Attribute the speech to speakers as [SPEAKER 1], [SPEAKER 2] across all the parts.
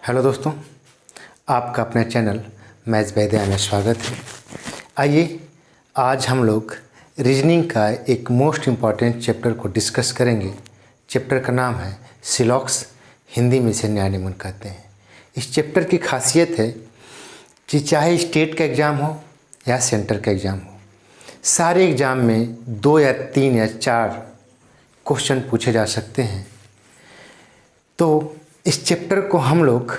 [SPEAKER 1] Hello दोस्तों, आपका अपने चैनल मैथ्स बाय दया में स्वागत है। आइए आज हम लोग रीजनिंग का एक मोस्ट इम्पॉर्टेंट चैप्टर को डिस्कस करेंगे। चैप्टर का नाम है सिलॉक्स, हिंदी में इसे न्याय नियमन कहते हैं। इस चैप्टर की खासियत है कि चाहे स्टेट का एग्ज़ाम हो या सेंटर का एग्ज़ाम हो, सारे एग्ज़ाम में 2 या 3 या 4 क्वेश्चन पूछे जा सकते हैं। तो इस चैप्टर को हम लोग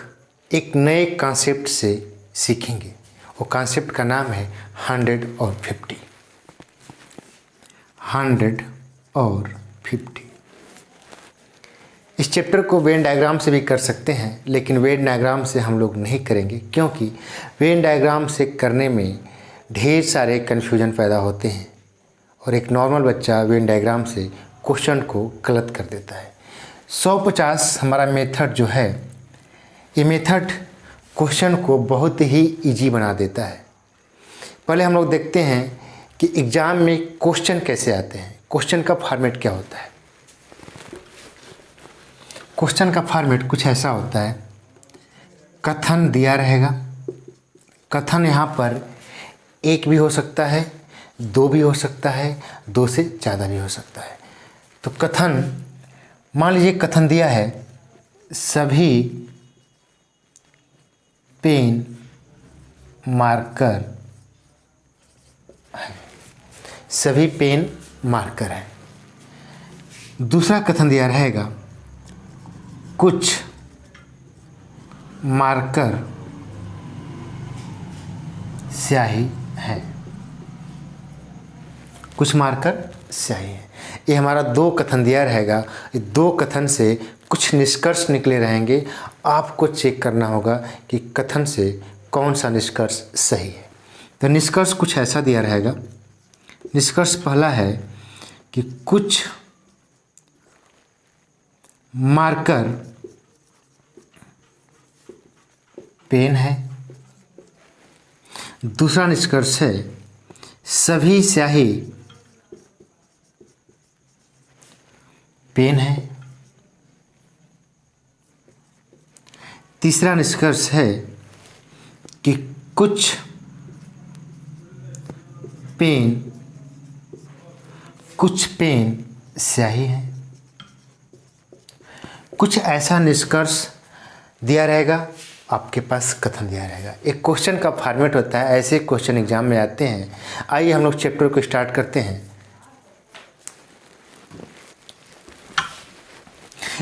[SPEAKER 1] एक नए कॉन्सेप्ट से सीखेंगे। वो कॉन्सेप्ट का नाम है 100 और 50। 100 और 50। इस चैप्टर को वेन डायग्राम से भी कर सकते हैं, लेकिन वेन डायग्राम से हम लोग नहीं करेंगे, क्योंकि वेन डायग्राम से करने में ढेर सारे कन्फ्यूजन पैदा होते हैं और एक नॉर्मल बच्चा वेन डायग्राम से क्वेश्चन को गलत कर देता है। 150 हमारा मेथड जो है, ये मेथड क्वेश्चन को बहुत ही इजी बना देता है। पहले हम लोग देखते हैं कि एग्ज़ाम में क्वेश्चन कैसे आते हैं, क्वेश्चन का फॉर्मेट क्या होता है। क्वेश्चन का फॉर्मेट कुछ ऐसा होता है, कथन दिया रहेगा। कथन यहाँ पर एक भी हो सकता है, 2 भी हो सकता है, 2 से ज़्यादा भी हो सकता है। तो कथन, मान लीजिए कथन दिया है, सभी पेन मार्कर है। सभी पेन मार्कर है। दूसरा कथन दिया रहेगा, कुछ मार्कर स्याही है। कुछ मार्कर स्याही है। ये हमारा 2 कथन दिया रहेगा। ये 2 कथन से कुछ निष्कर्ष निकले रहेंगे। आपको चेक करना होगा कि कथन से कौन सा निष्कर्ष सही है। तो निष्कर्ष कुछ ऐसा दिया रहेगा। निष्कर्ष पहला है कि कुछ मार्कर पेन है। दूसरा निष्कर्ष है सभी स्याही पेन है। तीसरा निष्कर्ष है कि कुछ पेन स्याही है। कुछ ऐसा निष्कर्ष दिया रहेगा, आपके पास कथन दिया रहेगा। एक क्वेश्चन का फॉर्मेट होता है, ऐसे क्वेश्चन एग्जाम में आते हैं। आइए हम लोग चैप्टर को स्टार्ट करते हैं।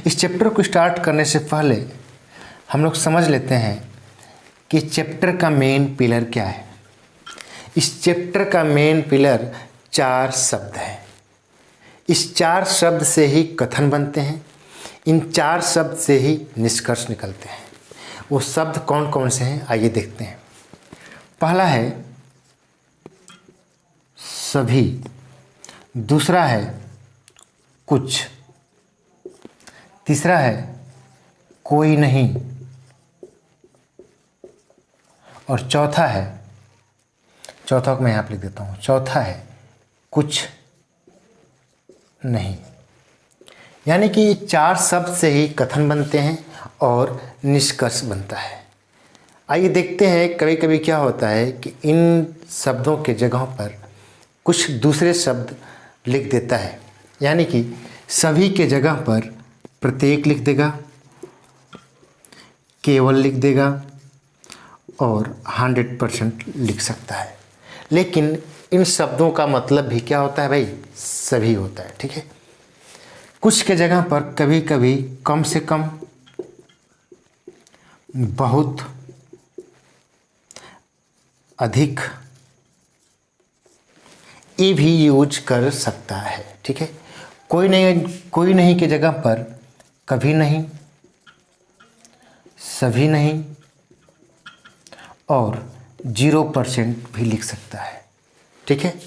[SPEAKER 1] इस चैप्टर को स्टार्ट करने से पहले हम लोग समझ लेते हैं कि चैप्टर का मेन पिलर क्या है। इस चैप्टर का मेन पिलर 4 शब्द है। इस 4 शब्द से ही कथन बनते हैं। इन 4 शब्द से ही निष्कर्ष निकलते हैं। वो शब्द कौन कौन से हैं, आइए देखते हैं। पहला है सभी, दूसरा है कुछ, तीसरा है कोई नहीं, और चौथा है, चौथा को मैं यहाँ पर लिख देता हूँ, चौथा है कुछ नहीं। यानी कि 4 शब्द से ही कथन बनते हैं और निष्कर्ष बनता है। आइए देखते हैं, कभी कभी क्या होता है कि इन शब्दों के जगह पर कुछ दूसरे शब्द लिख देता है। यानी कि सभी के जगह पर प्रत्येक लिख देगा, केवल लिख देगा और 100% लिख सकता है। लेकिन इन शब्दों का मतलब भी क्या होता है भाई, सभी होता है। ठीक है। कुछ के जगह पर कभी कभी कम से कम, बहुत, अधिक, ये भी यूज कर सकता है। ठीक है। कोई नहीं के जगह पर कभी नहीं, सभी नहीं और 0% भी लिख सकता है। ठीक है।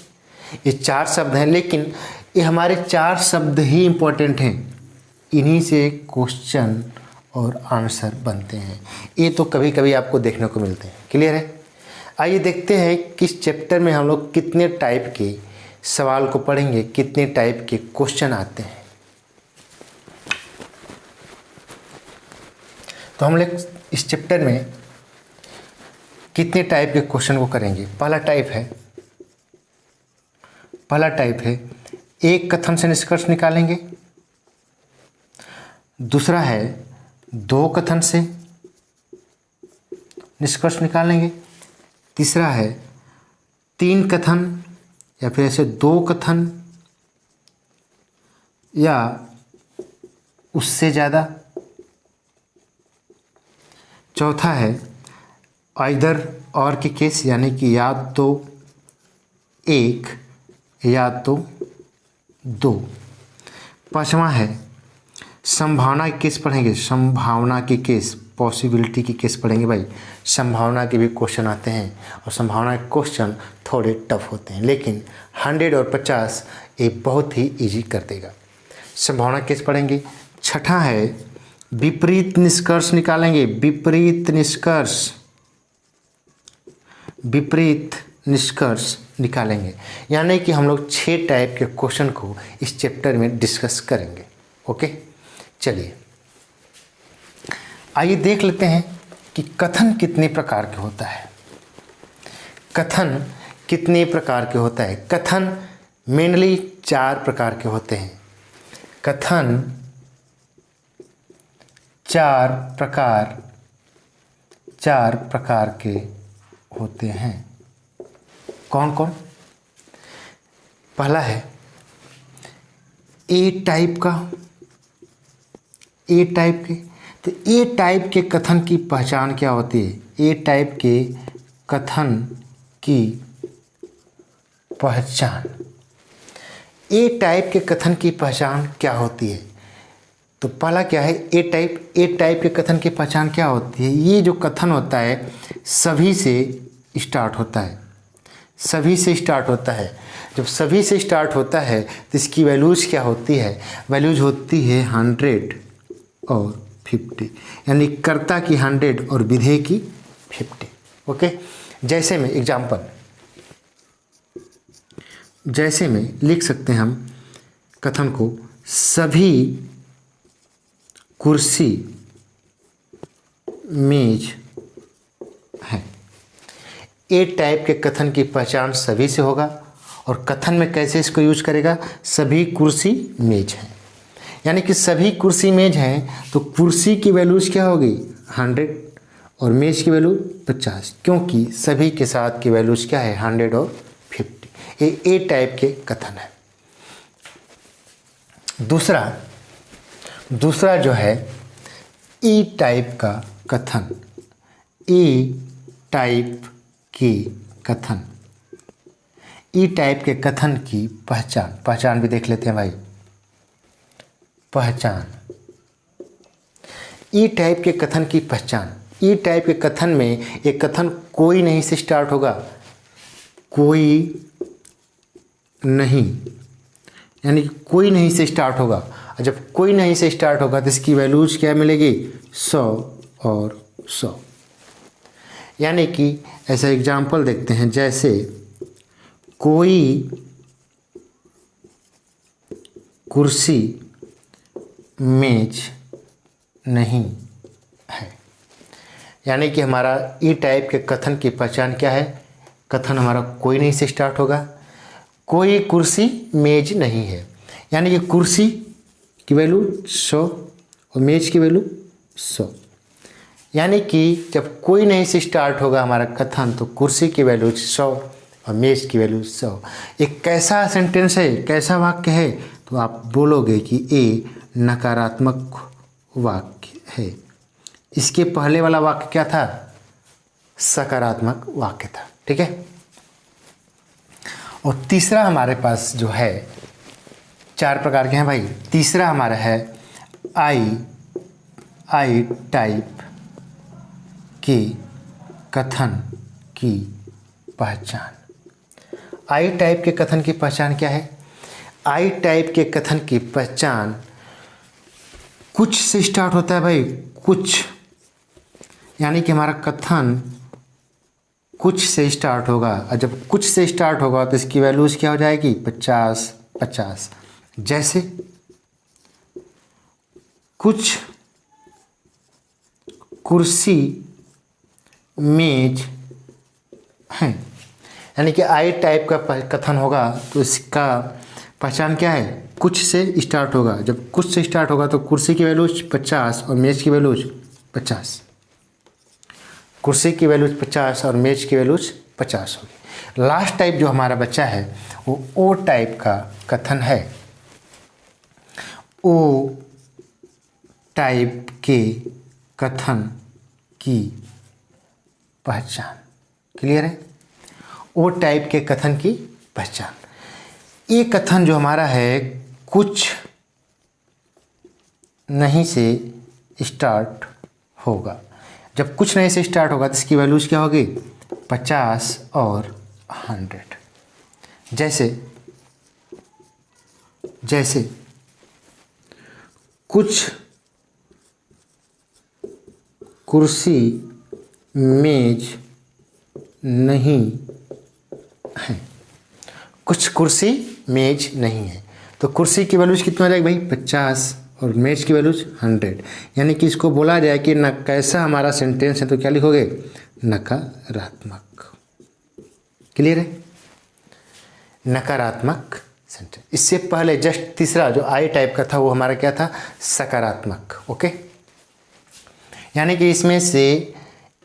[SPEAKER 1] ये 4 शब्द हैं, लेकिन ये हमारे 4 शब्द ही इम्पोर्टेंट हैं। इन्हीं से क्वेश्चन और आंसर बनते हैं। ये तो कभी कभी आपको देखने को मिलते हैं। क्लियर है। आइए देखते हैं किस चैप्टर में हम लोग कितने टाइप के सवाल को पढ़ेंगे, कितने टाइप के क्वेश्चन आते हैं। तो हम लोग इस चैप्टर में कितने टाइप के क्वेश्चन को करेंगे। पहला टाइप है एक कथन से निष्कर्ष निकालेंगे। दूसरा है दो कथन से निष्कर्ष निकालेंगे। तीसरा है तीन कथन या फिर ऐसे दो कथन या उससे ज़्यादा। चौथा है आइदर और की केस, यानी कि या तो एक या तो दो। पांचवा है संभावना की केस पढ़ेंगे, संभावना की केस, पॉसिबिलिटी की केस पढ़ेंगे भाई। संभावना के भी क्वेश्चन आते हैं और संभावना के क्वेश्चन थोड़े टफ होते हैं, लेकिन 100 और 50 ये बहुत ही इजी कर देगा। संभावना केस पढ़ेंगे। छठा है विपरीत निष्कर्ष निकालेंगे, विपरीत निष्कर्ष निकालेंगे। यानी कि हम लोग 6 टाइप के क्वेश्चन को इस चैप्टर में डिस्कस करेंगे। ओके, चलिए आइए देख लेते हैं कि कथन कितने प्रकार के होता है। कथन कितने प्रकार के होता है? कथन मेनली 4 प्रकार के होते हैं। कथन 4 प्रकार के होते हैं। कौन कौन? पहला है ए टाइप का, ए टाइप के। तो ए टाइप के कथन की पहचान क्या होती है? ए टाइप के कथन की पहचान, ए टाइप के कथन की पहचान क्या होती है? तो पहला क्या है ए टाइप के कथन की पहचान क्या होती है? ये जो कथन होता है सभी से स्टार्ट होता है, सभी से स्टार्ट होता है। जब सभी से स्टार्ट होता है तो इसकी वैल्यूज़ क्या होती है? वैल्यूज होती है 100 और 50, यानी कर्ता की 100 और विधेय की 50। ओके, जैसे में एग्जाम्पल, जैसे में लिख सकते हैं हम कथन को, सभी कुर्सी मेज है। ए टाइप के कथन की पहचान सभी से होगा और कथन में कैसे इसको यूज करेगा? सभी कुर्सी मेज हैं, यानी कि सभी कुर्सी मेज हैं तो कुर्सी की वैल्यूज क्या होगी? 100 और मेज की वैल्यू 50, क्योंकि सभी के साथ की वैल्यूज क्या है? 100 और 50। ये ए टाइप के कथन है। दूसरा जो है ई टाइप का कथन, ई टाइप की कथन, ई टाइप के कथन की पहचान भी देख लेते हैं भाई। पहचान, ई टाइप के कथन की पहचान। ई टाइप के कथन में एक कथन कोई नहीं से स्टार्ट होगा, कोई नहीं, यानी कि कोई नहीं से स्टार्ट होगा। और जब कोई नहीं से स्टार्ट होगा तो इसकी वैल्यूज क्या मिलेगी? 100 और 100। यानी कि ऐसा एग्जाम्पल देखते हैं, जैसे कोई कुर्सी मेज नहीं है। यानी कि हमारा ई टाइप के कथन की पहचान क्या है? कथन हमारा कोई नहीं से स्टार्ट होगा, कोई कुर्सी मेज नहीं है, यानी कि कुर्सी की वैल्यू 100 और मेज की वैल्यू 100। यानी कि जब कोई नहीं से स्टार्ट होगा हमारा कथन तो कुर्सी की वैल्यू 100 और मेज की वैल्यू 100। एक कैसा सेंटेंस है, कैसा वाक्य है? तो आप बोलोगे कि ए नकारात्मक वाक्य है। इसके पहले वाला वाक्य क्या था? सकारात्मक वाक्य था। ठीक है। और तीसरा हमारे पास जो है 4 प्रकार के हैं भाई। तीसरा हमारा है आई टाइप के कथन की पहचान। आई टाइप के कथन की पहचान क्या है? आई टाइप के कथन की पहचान कुछ से स्टार्ट होता है भाई, कुछ, यानी कि हमारा कथन कुछ से स्टार्ट होगा और जब कुछ से स्टार्ट होगा तो इसकी वैल्यूज क्या हो जाएगी? 50-50। जैसे कुछ कुर्सी मेज हैं। यानी कि आई टाइप का कथन होगा तो इसका पहचान क्या है, कुछ से स्टार्ट होगा। जब कुछ से स्टार्ट होगा तो कुर्सी की वैल्यू 50 और मेज की वैल्यू 50। कुर्सी की वैल्यू 50 और मेज की वैल्यू 50 होगी। लास्ट टाइप जो हमारा बच्चा है वो ओ टाइप का कथन है। ओ टाइप के कथन की पहचान। क्लियर है? ओ टाइप के कथन की पहचान। ये कथन जो हमारा है कुछ नहीं से स्टार्ट होगा। जब कुछ नहीं से स्टार्ट होगा तो इसकी वैल्यूज क्या होगी, 50 और 100। जैसे कुछ कुर्सी मेज नहीं है। कुछ कुर्सी मेज नहीं है तो कुर्सी की वैल्यूज कितना रहेगा भाई, 50 और मेज की वैल्यूज 100। यानी कि इसको बोला जाए कि न कैसा हमारा सेंटेंस है तो क्या लिखोगे, नकारात्मक। क्लियर है? नकारात्मक सेंटेंस। इससे पहले जस्ट तीसरा जो आई टाइप का था वो हमारा क्या था, सकारात्मक। ओके, यानी कि इसमें से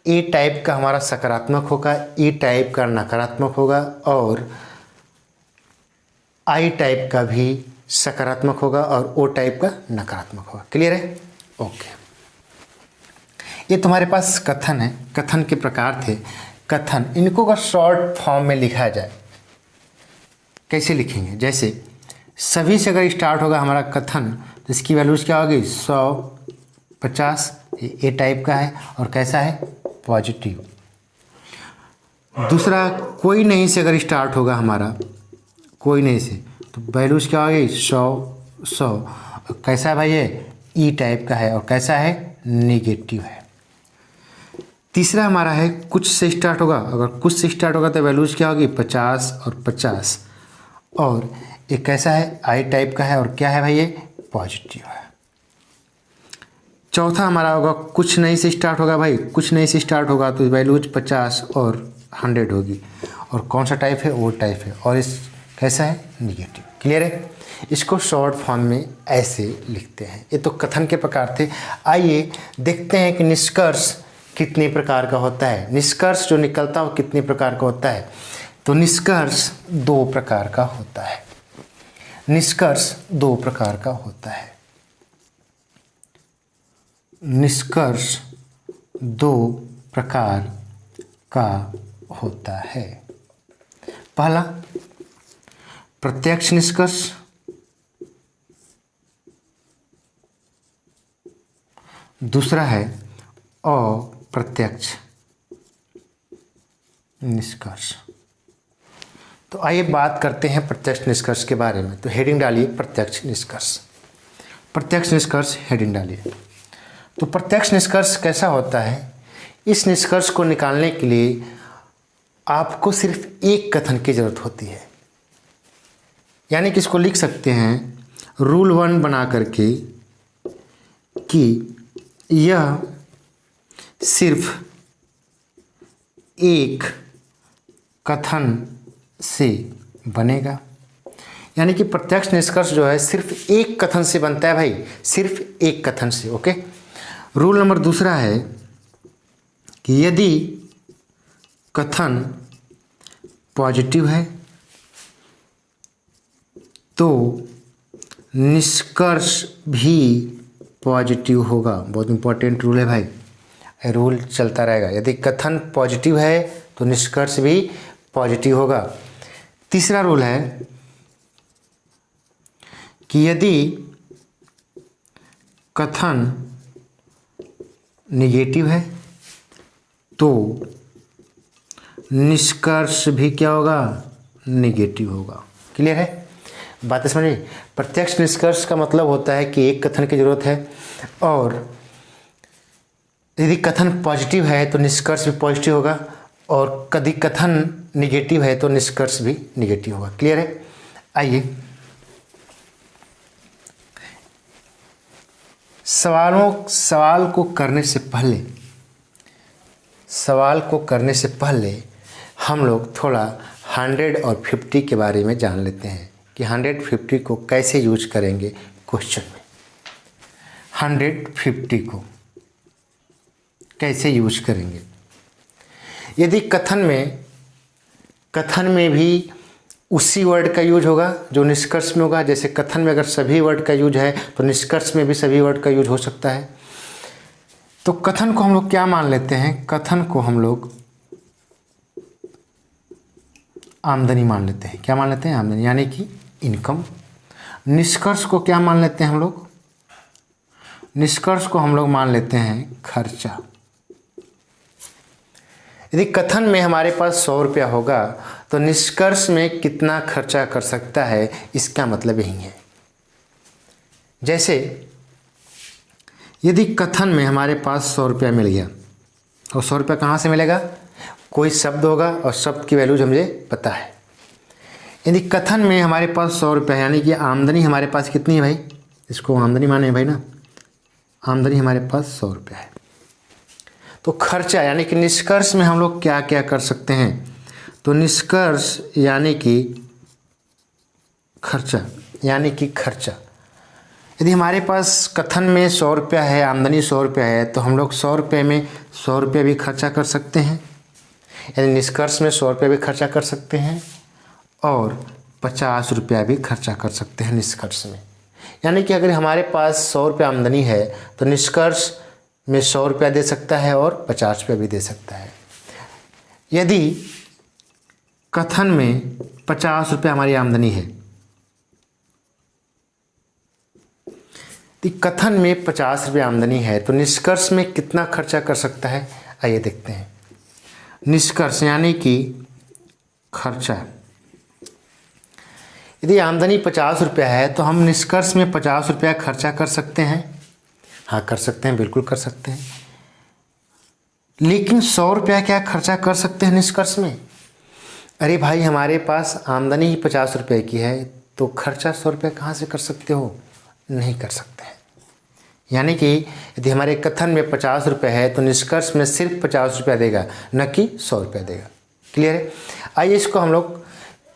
[SPEAKER 1] ए टाइप का हमारा सकारात्मक होगा, ई टाइप का नकारात्मक होगा और आई टाइप का भी सकारात्मक होगा और ओ टाइप का नकारात्मक होगा। क्लियर है? ओके, ये तुम्हारे पास कथन है, कथन के प्रकार थे। कथन इनको का शॉर्ट फॉर्म में लिखा जाए कैसे लिखेंगे, जैसे सभी से अगर स्टार्ट होगा हमारा कथन तो इसकी वैल्यूज क्या होगी, 100, 50। ए टाइप का है और कैसा है, पॉजिटिव। दूसरा कोई नहीं से अगर स्टार्ट होगा हमारा, कोई नहीं से, तो वैल्यूज क्या होगी, 100। कैसा है भाई, ये ई टाइप का है और कैसा है, निगेटिव है। तीसरा हमारा है कुछ से स्टार्ट होगा, अगर कुछ से स्टार्ट होगा तो वैल्यूज क्या होगी, 50 और 50। और एक कैसा है, आई टाइप का है और क्या है भाई, ये पॉजिटिव है। चौथा हमारा होगा कुछ नहीं से स्टार्ट होगा भाई, कुछ नहीं से स्टार्ट होगा तो वैल्यूज 50 और 100 होगी। और कौन सा टाइप है, ओ टाइप है और इस कैसा है, निगेटिव। क्लियर है? इसको शॉर्ट फॉर्म में ऐसे लिखते हैं। ये तो कथन के प्रकार थे। आइए देखते हैं कि निष्कर्ष कितने प्रकार का होता है। निष्कर्ष जो निकलता है वो कितने प्रकार का होता है। तो निष्कर्ष 2 प्रकार का होता है। निष्कर्ष 2 प्रकार का होता है। निष्कर्ष 2 प्रकार का होता है। पहला प्रत्यक्ष निष्कर्ष, दूसरा है अप्रत्यक्ष निष्कर्ष। तो आइए बात करते हैं प्रत्यक्ष निष्कर्ष के बारे में। तो हेडिंग डालिए प्रत्यक्ष निष्कर्ष। प्रत्यक्ष निष्कर्ष हेडिंग डालिए। तो प्रत्यक्ष निष्कर्ष कैसा होता है, इस निष्कर्ष को निकालने के लिए आपको सिर्फ एक कथन की जरूरत होती है। यानी कि इसको लिख सकते हैं रूल 1 बना करके कि यह सिर्फ एक कथन से बनेगा। यानी कि प्रत्यक्ष निष्कर्ष जो है सिर्फ एक कथन से बनता है भाई, सिर्फ एक कथन से। ओके, रूल नंबर दूसरा है कि यदि कथन पॉजिटिव है तो निष्कर्ष भी पॉजिटिव होगा। बहुत इंपॉर्टेंट रूल है भाई, ये रूल चलता रहेगा। यदि कथन पॉजिटिव है तो निष्कर्ष भी पॉजिटिव होगा। तीसरा रूल है कि यदि कथन नेगेटिव है तो निष्कर्ष भी क्या होगा, नेगेटिव होगा। क्लियर है? बात समझिए। प्रत्यक्ष निष्कर्ष का मतलब होता है कि एक कथन की जरूरत है और यदि कथन पॉजिटिव है तो निष्कर्ष भी पॉजिटिव होगा और यदि कथन निगेटिव है तो निष्कर्ष भी निगेटिव होगा। क्लियर है? आइए सवाल को करने से पहले सवाल को करने से पहले हम लोग थोड़ा 100 और 50 के बारे में जान लेते हैं कि 150 को कैसे यूज करेंगे क्वेश्चन में। 150 को कैसे यूज करेंगे? यदि कथन में भी उसी वर्ड का यूज होगा जो निष्कर्ष में होगा। जैसे कथन में अगर सभी वर्ड का यूज है तो निष्कर्ष में भी सभी वर्ड का यूज हो सकता है। तो कथन को हम लोग क्या मान लेते हैं? कथन को हम लोग आमदनी मान लेते हैं। क्या मान लेते हैं? आमदनी, यानी कि इनकम। निष्कर्ष को क्या मान लेते हैं हम लोग? निष्कर्ष को हम लोग मान लेते हैं खर्चा। यदि कथन में हमारे पास 100 रुपया होगा तो निष्कर्ष में कितना खर्चा कर सकता है, इसका मतलब यही है। जैसे यदि कथन में हमारे पास 100 रुपया मिल गया और 100 रुपया कहाँ से मिलेगा? कोई शब्द होगा और शब्द की वैल्यूज मुझे पता है। यदि कथन में हमारे पास 100 रुपया है, यानी कि आमदनी हमारे पास कितनी है भाई? इसको आमदनी माने भाई ना। आमदनी हमारे पास 100 रुपया है। तो खर्चा यानी कि निष्कर्ष में हम लोग क्या क्या कर सकते हैं? तो निष्कर्ष यानी कि खर्चा, यदि हमारे पास कथन में 100 रुपया है, आमदनी 100 रुपया है, तो हम लोग 100 रुपये में 100 रुपये भी खर्चा कर सकते हैं। यानी निष्कर्ष में 100 रुपये भी खर्चा कर सकते हैं और 50 रुपया भी खर्चा कर सकते हैं निष्कर्ष में। यानी कि अगर हमारे पास 100 रुपया आमदनी है तो निष्कर्ष में 100 रुपया दे सकता है और 50 रुपया भी दे सकता है। यदि कथन में 50 रुपया हमारी आमदनी है, तो कथन में 50 रुपया आमदनी है तो निष्कर्ष में कितना खर्चा कर सकता है? आइए देखते हैं। निष्कर्ष यानी कि खर्चा, यदि आमदनी 50 रुपया है तो हम निष्कर्ष में 50 रुपया खर्चा कर सकते हैं। हाँ, कर सकते हैं, बिल्कुल कर सकते हैं। लेकिन 100 रुपया क्या खर्चा कर सकते हैं निष्कर्ष में? अरे भाई, हमारे पास आमदनी ही 50 रुपये की है तो खर्चा 100 रुपया कहाँ से कर सकते हो? नहीं कर सकते हैं। यानी कि यदि हमारे कथन में 50 रुपये है तो निष्कर्ष में सिर्फ 50 रुपया देगा, न कि 100 रुपया देगा। क्लियर है? आइए इसको हम लोग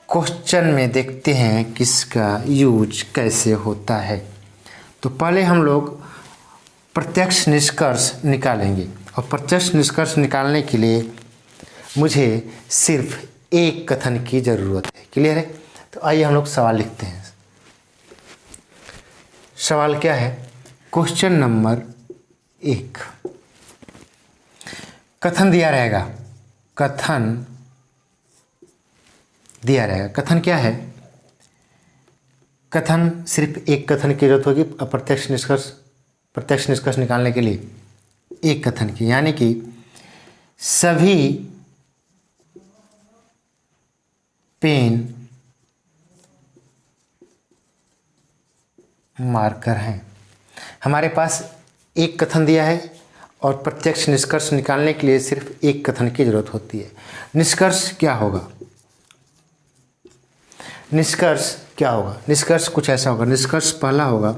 [SPEAKER 1] क्वेश्चन में देखते हैं किसका यूज कैसे होता है। तो पहले हम लोग प्रत्यक्ष निष्कर्ष निकालेंगे और प्रत्यक्ष निष्कर्ष निकालने के लिए मुझे सिर्फ एक कथन की ज़रूरत है। क्लियर है? तो आइए हम लोग सवाल लिखते हैं। सवाल क्या है? Question number 1। कथन दिया रहेगा। कथन दिया रहेगा। कथन क्या है? कथन सिर्फ एक कथन की जरूरत होगी प्रत्यक्ष निष्कर्ष निकालने के लिए। एक कथन की, यानी कि सभी पेन मार्कर हैं। हमारे पास एक कथन दिया है और प्रत्यक्ष निष्कर्ष निकालने के लिए सिर्फ एक कथन की जरूरत होती है। निष्कर्ष क्या होगा? निष्कर्ष कुछ ऐसा होगा। निष्कर्ष पहला होगा,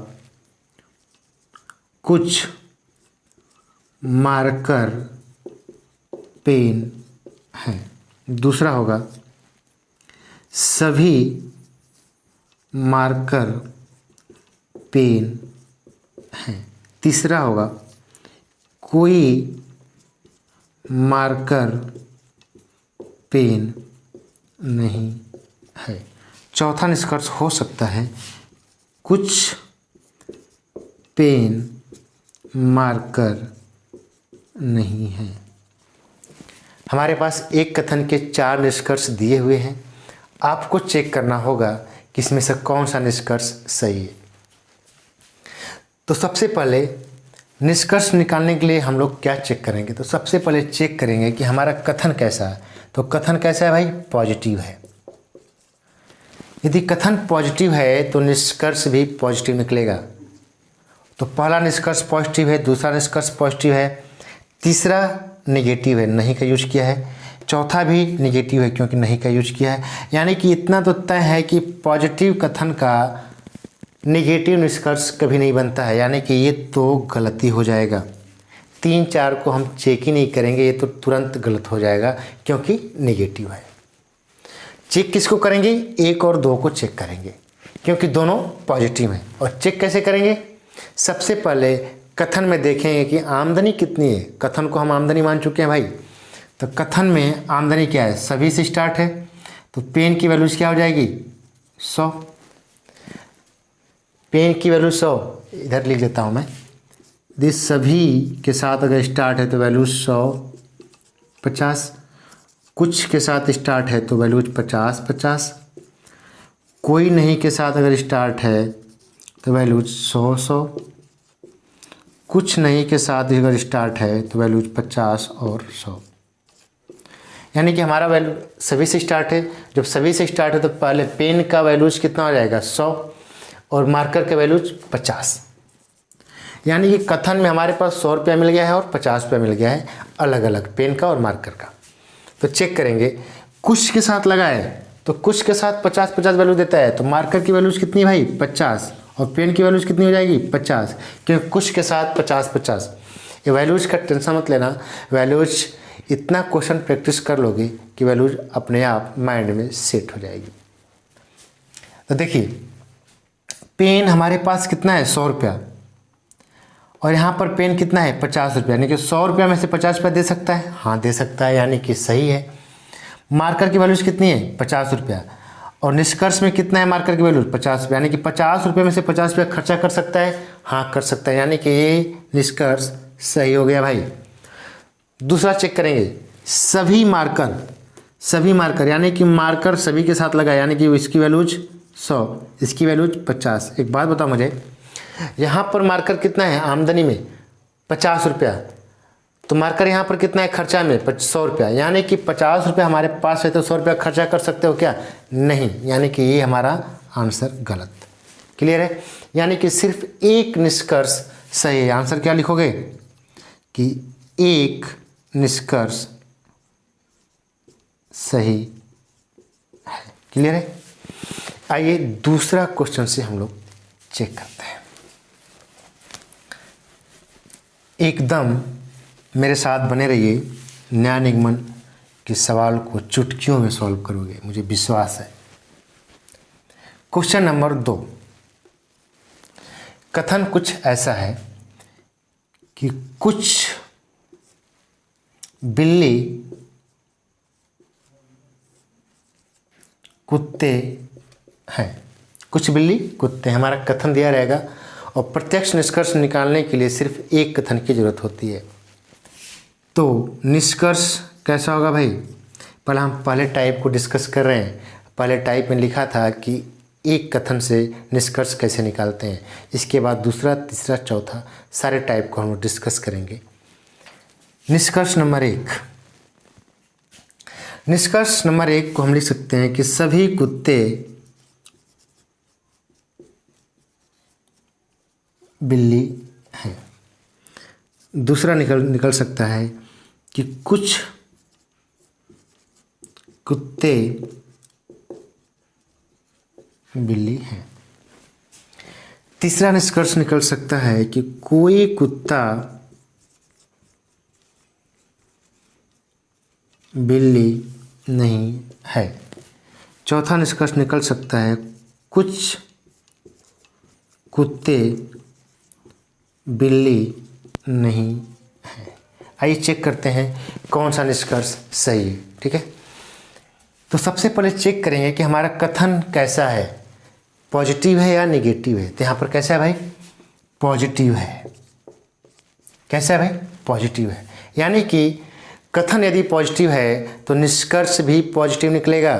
[SPEAKER 1] कुछ मार्कर पेन हैं। दूसरा होगा, सभी मार्कर पेन हैं। तीसरा होगा, कोई मार्कर पेन नहीं है। चौथा निष्कर्ष हो सकता है, कुछ पेन मार्कर नहीं है। हमारे पास एक कथन के 4 निष्कर्ष दिए हुए हैं। आपको चेक करना होगा कि इसमें से कौन सा निष्कर्ष सही है। तो सबसे पहले निष्कर्ष निकालने के लिए हम लोग क्या चेक करेंगे? तो सबसे पहले चेक करेंगे कि हमारा कथन कैसा है। तो कथन कैसा है भाई? पॉजिटिव है। यदि कथन पॉजिटिव है तो निष्कर्ष भी पॉजिटिव निकलेगा। तो पहला निष्कर्ष पॉजिटिव है, दूसरा निष्कर्ष पॉजिटिव है, तीसरा नेगेटिव है, नहीं का यूज किया है, चौथा भी नेगेटिव है क्योंकि नहीं का यूज किया है। यानी कि इतना तो तय है कि पॉजिटिव कथन का नेगेटिव निष्कर्ष कभी नहीं बनता है, यानी कि ये तो गलती हो जाएगा। 3 4 को हम चेक ही नहीं करेंगे, ये तो तुरंत गलत हो जाएगा क्योंकि नेगेटिव है। चेक किसको करेंगे? 1 और 2 को चेक करेंगे क्योंकि दोनों पॉजिटिव हैं। और चेक कैसे करेंगे? सबसे पहले कथन में देखेंगे कि आमदनी कितनी है। कथन को हम आमदनी मान चुके हैं भाई, तो कथन में आमदनी क्या है? सभी से स्टार्ट है, तो पेन की वैल्यूज क्या हो जाएगी? 100। पेन की वैल्यू 100 इधर लिख देता हूँ मैं। दिस सभी के साथ अगर स्टार्ट है तो वैल्यू 100 50। कुछ के साथ स्टार्ट है तो वैल्यूज 50 50। कोई नहीं के साथ अगर स्टार्ट है तो वैल्यूज 100 100। कुछ नहीं के साथ अगर स्टार्ट है तो वैल्यूज 50 और 100। यानी कि हमारा वैल्यू सभी से स्टार्ट है। जब सभी से स्टार्ट है तो पहले पेन का वैल्यूज कितना हो जाएगा? 100 और मार्कर का वैल्यूज 50। यानी कि कथन में हमारे पास 100 रुपया मिल गया है और 50 रुपया मिल गया है, अलग अलग पेन का और मार्कर का। तो चेक करेंगे, कुछ के साथ लगा है तो कुछ के साथ 50 50 वैल्यू देता है, तो मार्कर की वैल्यूज कितनी भाई? 50। और पेन की वैल्यूज कितनी हो जाएगी? 50, क्योंकि कुछ के साथ 50 50। ये वैल्यूज का टेंशन मत लेना, वैल्यूज इतना क्वेश्चन प्रैक्टिस कर लोगे कि वैल्यूज अपने आप माइंड में सेट हो जाएगी। तो देखिए, पेन हमारे पास कितना है? 100 रुपया, और यहाँ पर पेन कितना है? 50 रुपया। यानी कि 100 रुपया में से 50 रुपया दे सकता है? हाँ दे सकता है, यानी कि सही है। मार्कर की वैल्यूज कितनी है? 50 रुपया। और निष्कर्ष में कितना है मार्कर की वैल्यू? 50 रुपया। यानी कि 50 रुपये में से 50 रुपया खर्चा कर सकता है? हाँ कर सकता है, यानी कि ये निष्कर्ष सही हो गया भाई। दूसरा चेक करेंगे, सभी मार्कर यानी कि मार्कर सभी के साथ लगा, यानी कि इसकी वैल्यूज 100, इसकी वैल्यूज 50। एक बात बताओ मुझे, यहाँ पर मार्कर कितना है आमदनी में? 50 रुपया। तो मार्कर यहाँ पर कितना है खर्चा में? 100 रुपया। यानी कि 50 रुपया हमारे पास है तो 100 रुपया खर्चा कर सकते हो क्या? नहीं, यानी कि ये हमारा आंसर गलत। क्लियर है? यानी कि सिर्फ एक निष्कर्ष सही है। आंसर क्या लिखोगे? कि एक निष्कर्ष सही है। क्लियर है? आइए दूसरा क्वेश्चन से हम लोग चेक करते हैं। एकदम मेरे साथ बने रहिए, न्याय निगमन के सवाल को चुटकियों में सॉल्व करोगे, मुझे विश्वास है। क्वेश्चन नंबर 2, कथन कुछ ऐसा है कि कुछ बिल्ली कुत्ते हैं। कुछ बिल्ली कुत्ते, हमारा कथन दिया रहेगा और प्रत्यक्ष निष्कर्ष निकालने के लिए सिर्फ एक कथन की जरूरत होती है। तो निष्कर्ष कैसा होगा भाई? पहले हम पहले टाइप को डिस्कस कर रहे हैं। पहले टाइप में लिखा था कि एक कथन से निष्कर्ष कैसे निकालते हैं। इसके बाद दूसरा, तीसरा, चौथा सारे टाइप को हम डिस्कस करेंगे। निष्कर्ष नंबर 1, निष्कर्ष नंबर 1 को हम लिख सकते हैं कि सभी कुत्ते बिल्ली हैं। दूसरा निकल सकता है कि कुछ कुत्ते बिल्ली हैं। तीसरा निष्कर्ष निकल सकता है कि कोई कुत्ता बिल्ली नहीं है। चौथा निष्कर्ष निकल सकता है कुछ कुत्ते बिल्ली नहीं है। आइए चेक करते हैं कौन सा निष्कर्ष सही है। ठीक है, तो सबसे पहले चेक करेंगे कि हमारा कथन कैसा है, पॉजिटिव है या नेगेटिव है। तो यहाँ पर कैसा है भाई? पॉजिटिव है। कैसा है भाई? पॉजिटिव है। यानी कि कथन यदि पॉजिटिव है तो निष्कर्ष भी पॉजिटिव निकलेगा।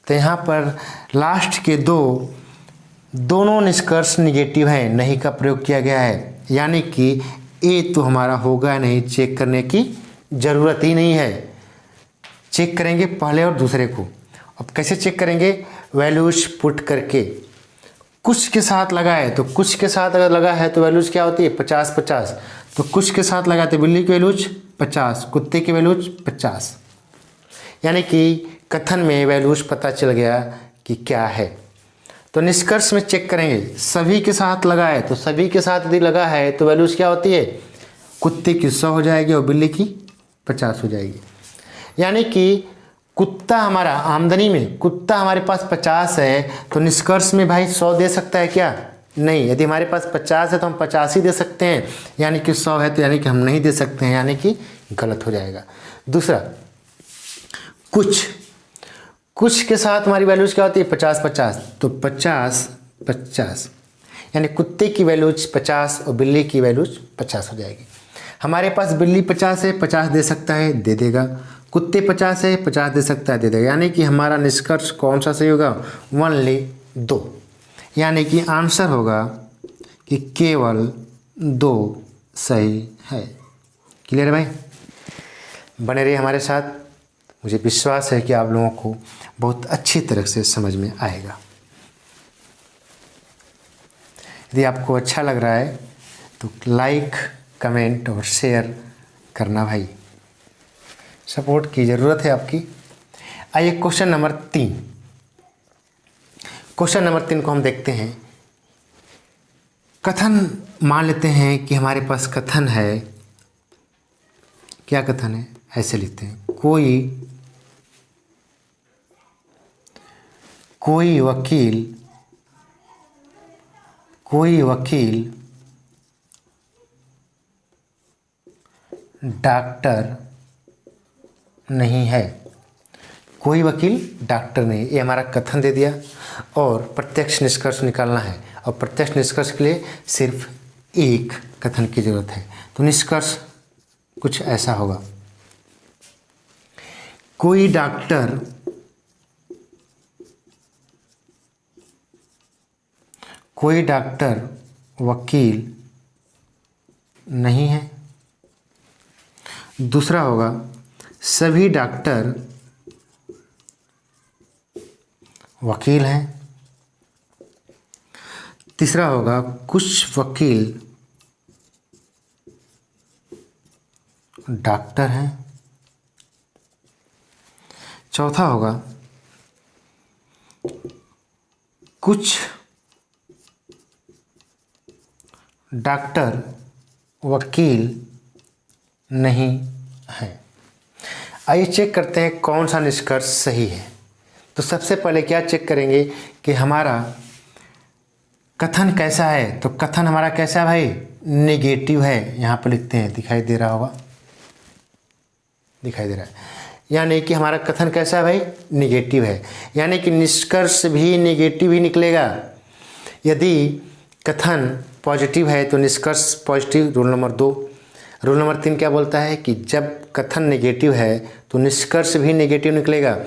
[SPEAKER 1] तो यहाँ पर लास्ट के दोनों निष्कर्ष नेगेटिव हैं, नहीं का प्रयोग किया गया है। यानी कि ए तो हमारा होगा नहीं, चेक करने की ज़रूरत ही नहीं है। चेक करेंगे पहले और दूसरे को। अब कैसे चेक करेंगे? वैल्यूज पुट करके। कुछ के साथ लगा है तो कुछ के साथ अगर लगा है तो वैल्यूज क्या होती है? 50 50। तो कुछ के साथ लगा तो बिल्ली की वैल्यूज 50, कुत्ते की वैल्यूज 50। यानी कि कथन में वैल्यूज पता चल गया कि क्या है। तो निष्कर्ष में चेक करेंगे, सभी के साथ लगा है तो सभी के साथ यदि लगा है तो वैल्यूज क्या होती है? कुत्ते की 100 हो जाएगी और बिल्ली की 50 हो जाएगी। यानी कि कुत्ता हमारा आमदनी में कुत्ता हमारे पास 50 है तो निष्कर्ष में भाई 100 दे सकता है क्या? नहीं। यदि हमारे पास 50 है तो हम 50 ही दे सकते हैं, यानी कि 100 है तो यानी कि हम नहीं दे सकते हैं, यानी कि गलत हो जाएगा। दूसरा, कुछ के साथ हमारी वैल्यूज क्या होती है? 50 50, तो 50 50, यानी कुत्ते की वैल्यूज 50 और बिल्ली की वैल्यूज 50 हो जाएगी। हमारे पास बिल्ली 50 है, 50 दे सकता है, दे देगा। कुत्ते 50 है, 50 दे सकता है, दे देगा। यानी कि हमारा निष्कर्ष कौन सा सही होगा? ओनली 2, यानी कि आंसर होगा कि केवल 2 सही है। क्लियर है भाई? बने रहिए हमारे साथ, मुझे विश्वास है कि आप लोगों को बहुत अच्छी तरह से समझ में आएगा। यदि आपको अच्छा लग रहा है तो लाइक, कमेंट और शेयर करना भाई, सपोर्ट की ज़रूरत है आपकी। आइए क्वेश्चन नंबर 3। क्वेश्चन नंबर 3 को हम देखते हैं। कथन मान लेते हैं कि हमारे पास कथन है। क्या कथन है? ऐसे लिखते हैं, कोई वकील डॉक्टर नहीं है। कोई वकील डॉक्टर नहीं, ये हमारा कथन दे दिया और प्रत्यक्ष निष्कर्ष निकालना है। और प्रत्यक्ष निष्कर्ष के लिए सिर्फ एक कथन की जरूरत है। तो निष्कर्ष कुछ ऐसा होगा, कोई डॉक्टर वकील नहीं है। दूसरा होगा, सभी डॉक्टर वकील हैं। तीसरा होगा, कुछ वकील डॉक्टर हैं। चौथा होगा, कुछ डॉक्टर वकील नहीं है। आइए चेक करते हैं कौन सा निष्कर्ष सही है। तो सबसे पहले क्या चेक करेंगे कि हमारा कथन कैसा है। तो कथन हमारा कैसा है भाई? नेगेटिव है। यहाँ पर लिखते हैं, दिखाई दे रहा होगा, दिखाई दे रहा है। यानी कि हमारा कथन कैसा है भाई? नेगेटिव है। यानी कि निष्कर्ष भी नेगेटिव ही निकलेगा। यदि कथन पॉजिटिव है तो निष्कर्ष positive, rule number 2। Rule number 3 क्या बोलता है कि जब कथन नेगेटिव है तो निष्कर्ष भी नेगेटिव निकलेगा।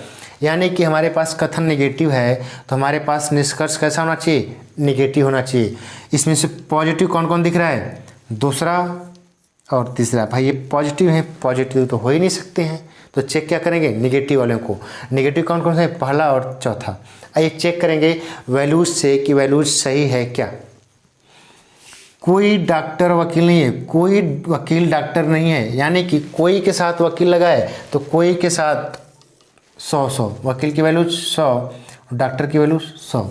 [SPEAKER 1] यानी कि हमारे पास कथन नेगेटिव है तो हमारे पास निष्कर्ष कैसा होना चाहिए? नेगेटिव होना चाहिए। इसमें से पॉजिटिव कौन कौन दिख रहा है? दूसरा और तीसरा। भाई ये पॉजिटिव है, पॉजिटिव तो हो ही नहीं सकते हैं। तो चेक क्या करेंगे? नेगेटिव वाले को। नेगेटिव कौन कौन से? पहला और चौथा। आइए चेक करेंगे वैल्यूज से कि वैल्यूज सही है क्या। कोई डॉक्टर वकील नहीं है, कोई वकील डॉक्टर नहीं है। यानी कि कोई के साथ वकील लगा है तो कोई के साथ 100 वकील की वैल्यू 100, डॉक्टर की वैल्यू 100।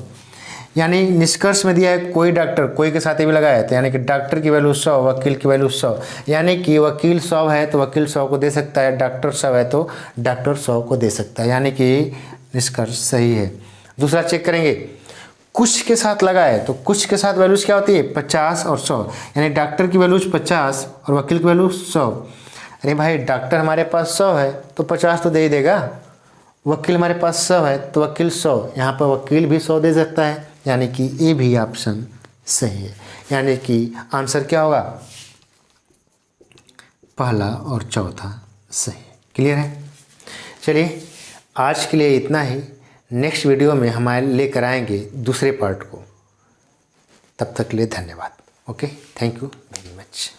[SPEAKER 1] यानी निष्कर्ष में दिया है कोई डॉक्टर, कोई के साथ ये भी लगा है, तो यानी कि डॉक्टर की वैल्यू 100, वकील की वैल्यू 100। यानी कि वकील 100 है तो वकील 100 को दे सकता है, डॉक्टर 100 है तो डॉक्टर 100 को दे सकता है। यानी कि निष्कर्ष सही है। दूसरा चेक करेंगे, कुछ के साथ लगा है तो कुछ के साथ वैल्यूज क्या होती है? 50 और 100। यानी डॉक्टर की वैल्यूज 50 और वकील की वैल्यू 100। अरे भाई डॉक्टर हमारे पास 100 है तो 50 तो दे ही देगा। वकील हमारे पास 100 है तो वकील 100, यहाँ पर वकील भी 100 दे सकता है। यानी कि ये भी ऑप्शन सही है। यानी कि आंसर क्या होगा? पहला और चौथा सही। क्लियर है? चलिए आज के लिए इतना ही। नेक्स्ट वीडियो में हम लेकर आएंगे दूसरे पार्ट को। तब तक के लिए धन्यवाद। Okay, thank you very much.